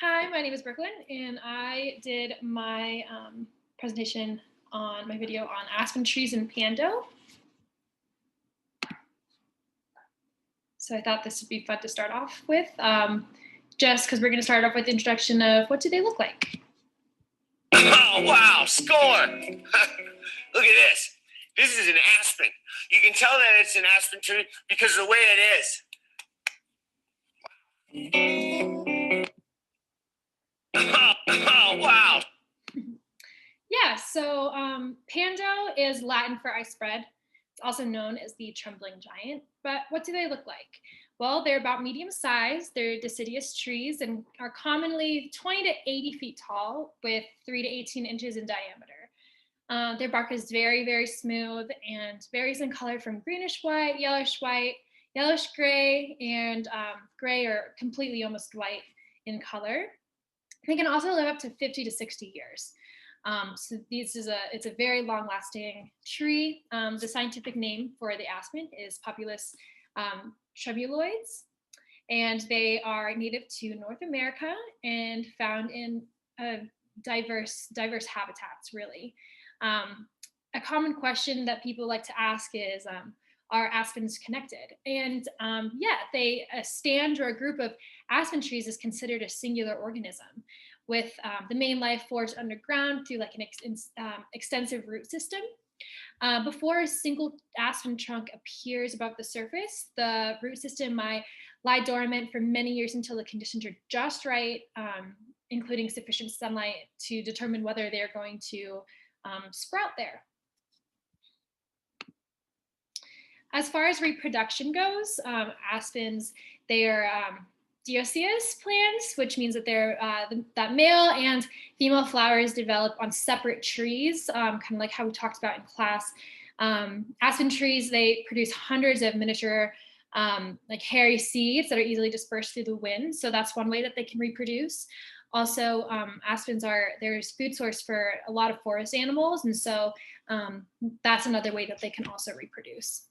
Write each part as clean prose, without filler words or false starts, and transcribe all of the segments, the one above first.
Hi, my name is Brooklyn, and I did my presentation on my video on aspen trees in Pando. So I thought this would be fun to start off with, just because we're going to start off with the introduction of what do they look like. Oh, wow, score! Look at this. This is an aspen. You can tell that it's an aspen tree because of the way it is. Oh, wow. Yeah, so Pando is Latin for ice spread. It's also known as the trembling giant. But what do they look like? Well, they're about medium size. They're deciduous trees and are commonly 20 to 80 feet tall with 3 to 18 inches in diameter. Their bark is very, very smooth and varies in color from greenish white, yellowish gray, and gray or completely almost white in color. They can also live up to 50 to 60 years. It's a very long-lasting tree. The scientific name for the aspen is Populus tremuloides, and they are native to North America and found in diverse habitats, really. A common question that people like to ask is, are aspens connected? And yeah, a stand or a group of aspen trees is considered a singular organism with the main life force underground through like an extensive root system. Before a single aspen trunk appears above the surface, the root system might lie dormant for many years until the conditions are just right, including sufficient sunlight to determine whether they're going to sprout there. As far as reproduction goes, aspens, they are dioecious plants, which means that that male and female flowers develop on separate trees, kind of like how we talked about in class. Aspen trees, they produce hundreds of miniature like hairy seeds that are easily dispersed through the wind. So that's one way that they can reproduce. Also, aspens there's food source for a lot of forest animals. And so that's another way that they can also reproduce.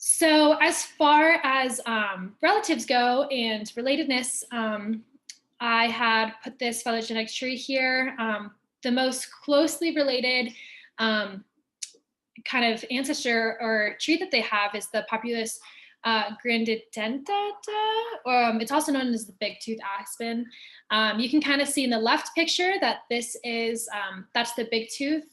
So as far as relatives go and relatedness, I had put this phylogenetic tree here. The most closely related kind of ancestor or tree that they have is the Populus grandidentata. It's also known as the big tooth aspen. You can kind of see in the left picture that this is, that's the big tooth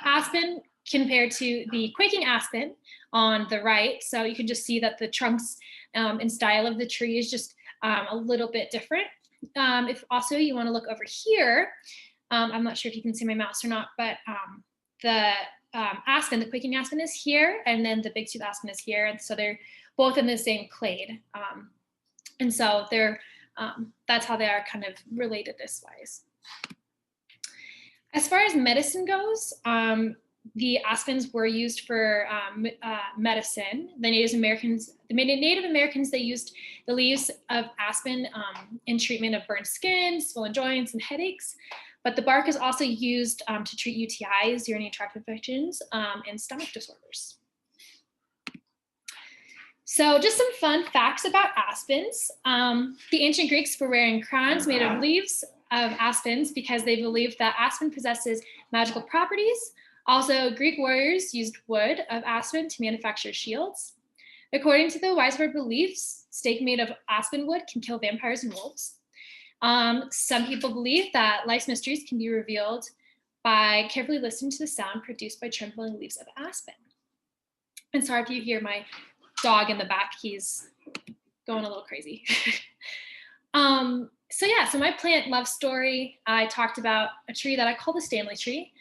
aspen compared to the quaking aspen on the right. So you can just see that the trunks and style of the tree is just a little bit different. If also you want to look over here, I'm not sure if you can see my mouse or not, but the aspen, the quaking aspen is here, and then the big tooth aspen is here. And so they're both in the same clade. And so that's how they are kind of related this wise. As far as medicine goes, the aspens were used for medicine. The Native Americans, they used the leaves of aspen in treatment of burned skin, swollen joints, and headaches. But the bark is also used to treat UTIs, urinary tract infections, and stomach disorders. So just some fun facts about aspens. The ancient Greeks were wearing crowns made of leaves of aspens because they believed that aspen possesses magical properties. Also, Greek warriors used wood of aspen to manufacture shields. According to the widespread beliefs, steak made of aspen wood can kill vampires and wolves. Some people believe that life's mysteries can be revealed by carefully listening to the sound produced by trembling leaves of aspen. And sorry if you hear my dog in the back, he's going a little crazy. So my plant love story, I talked about a tree that I call the Stanley tree.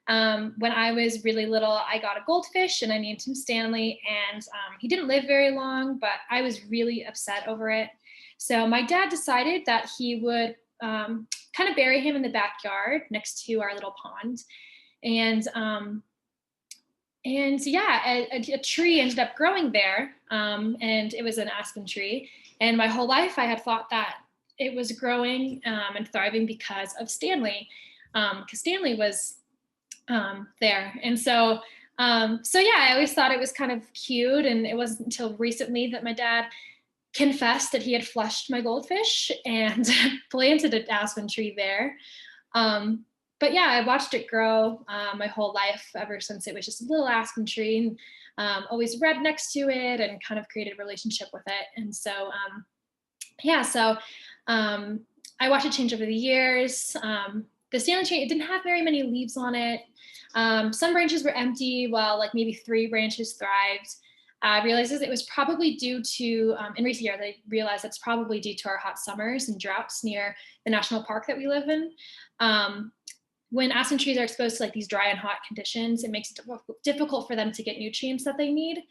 When I was really little, I got a goldfish and I named him Stanley, and he didn't live very long, but I was really upset over it. So my dad decided that he would kind of bury him in the backyard next to our little pond. And yeah, a tree ended up growing there, and it was an aspen tree. And my whole life I had thought that it was growing and thriving because of Stanley, because Stanley was there. And so yeah, I always thought it was kind of cute. And it wasn't until recently that my dad confessed that he had flushed my goldfish and planted an aspen tree there. But yeah, I watched it grow my whole life ever since it was just a little aspen tree, and always read next to it and kind of created a relationship with it. And so, yeah, so um, I watched it change over the years. The Stanley tree, it didn't have very many leaves on it. Some branches were empty, while like maybe 3 branches thrived. I realized that it was probably due to, in recent years, I realized it's probably due to our hot summers and droughts near the national park that we live in. Um, when aspen trees are exposed to like these dry and hot conditions, it makes it difficult for them to get nutrients that they need.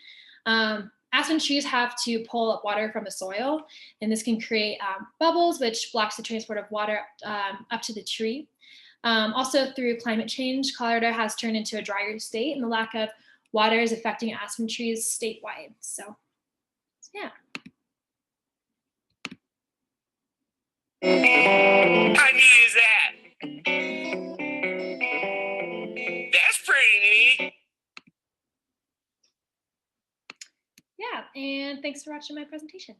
Aspen trees have to pull up water from the soil, and this can create bubbles, which blocks the transport of water up to the tree. Also, through climate change, Colorado has turned into a drier state, and the lack of water is affecting aspen trees statewide. So, yeah. How neat is that? That's pretty neat. Yeah, and thanks for watching my presentation.